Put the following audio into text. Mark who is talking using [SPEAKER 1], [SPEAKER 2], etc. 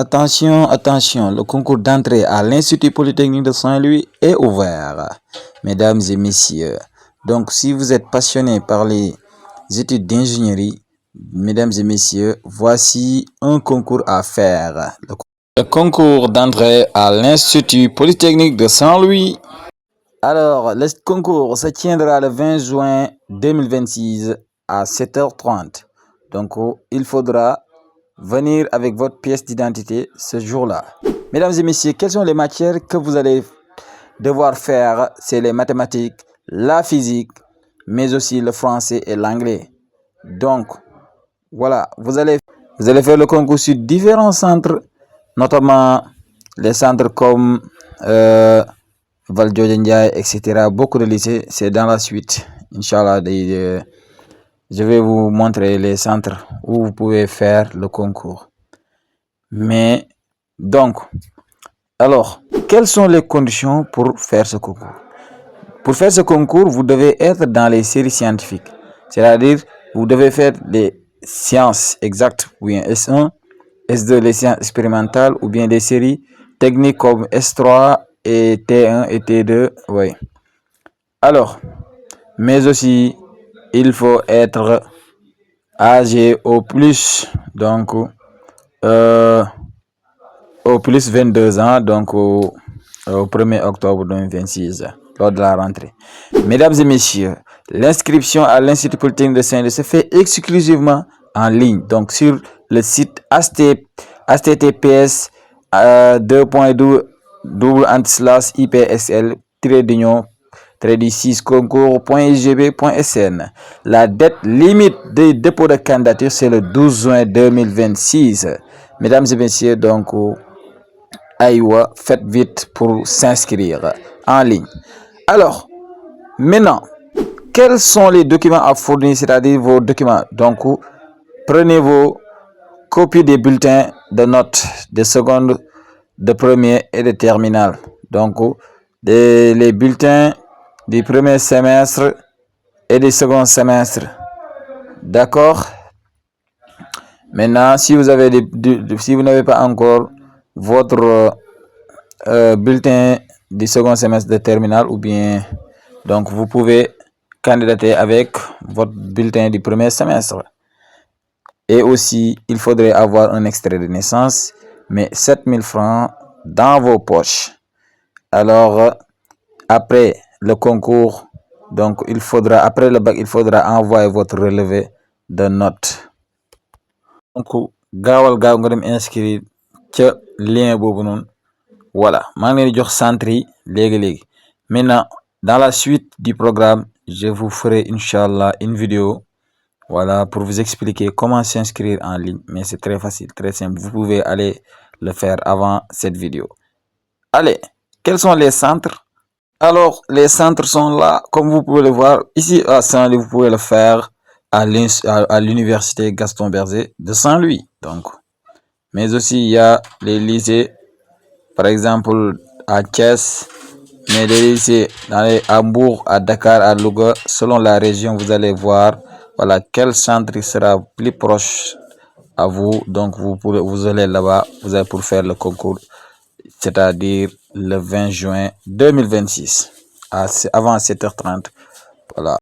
[SPEAKER 1] Attention, attention, le concours d'entrée à l'Institut Polytechnique de Saint-Louis est ouvert, mesdames et messieurs. Donc, si vous êtes passionné par les études d'ingénierie, mesdames et messieurs, voici un concours à faire. Le concours d'entrée à l'Institut Polytechnique de Saint-Louis. Alors, le concours se tiendra le 20 juin 2026 à 7h30. Donc, il faudra venir avec votre pièce d'identité ce jour-là. Mesdames et messieurs, quelles sont les matières que vous allez devoir faire? C'est les mathématiques, la physique, mais aussi le français et l'anglais. Donc, voilà, vous allez faire le concours sur différents centres, notamment les centres comme Valdiodio Ndiaye, etc. Beaucoup de lycées, c'est dans la suite. Inch'Allah, je vais vous montrer les centres où vous pouvez faire le concours. Mais donc, alors, quelles sont les conditions pour faire ce concours? Pour faire ce concours, vous devez être dans les séries scientifiques. C'est-à-dire, vous devez faire des sciences exactes, ou bien S1, S2, les sciences expérimentales, ou bien des séries techniques comme S3 et T1 et T2. Oui. Alors, mais aussi, il faut être âgé au plus, donc, au plus 22 ans, donc au 1er octobre 2026, lors de la rentrée. Mesdames et messieurs, l'inscription à l'Institut Polytechnique de Saint-Louis se fait exclusivement en ligne, donc sur le site https ipsl-concours.sn. La date limite de dépôt de candidature, c'est le 12 juin 2026. Mesdames et messieurs, donc, Aïwa, faites vite pour s'inscrire en ligne. Alors, maintenant, quels sont les documents à fournir, c'est-à-dire vos documents? Donc, prenez vos copies des bulletins de notes de seconde, de première et de terminale. Donc, les bulletins du premier semestre et du second semestre. D'accord? Maintenant, si vous avez si vous n'avez pas encore votre bulletin du second semestre de terminale, ou bien donc vous pouvez candidater avec votre bulletin du premier semestre. Et aussi, il faudrait avoir un extrait de naissance, mais 7000 francs dans vos poches. Alors, après le concours, donc après le bac, il faudra envoyer votre relevé de notes. Donc, gaawal gaaw nga dem inscrire ca lien boobu noonu. Voilà, maa ngi leen di jox centre yi léegi. Maintenant, dans la suite du programme, je vous ferai Inch'Allah une vidéo, voilà, pour vous expliquer comment s'inscrire en ligne. Mais c'est très facile, très simple. Vous pouvez aller le faire avant cette vidéo. Allez, quels sont les centres? Alors, les centres sont là, comme vous pouvez le voir. Ici à Saint-Louis, vous pouvez le faire à l'université Gaston Berger de Saint-Louis. Donc, mais aussi il y a les lycées, par exemple à Thiès, mais les lycées à Hambourg, à Dakar, à Louga, selon la région, vous allez voir, voilà, quel centre sera plus proche à vous. Donc, vous allez là-bas, vous allez pour faire le concours, c'est-à-dire le 20 juin 2026, avant 7h30. Voilà.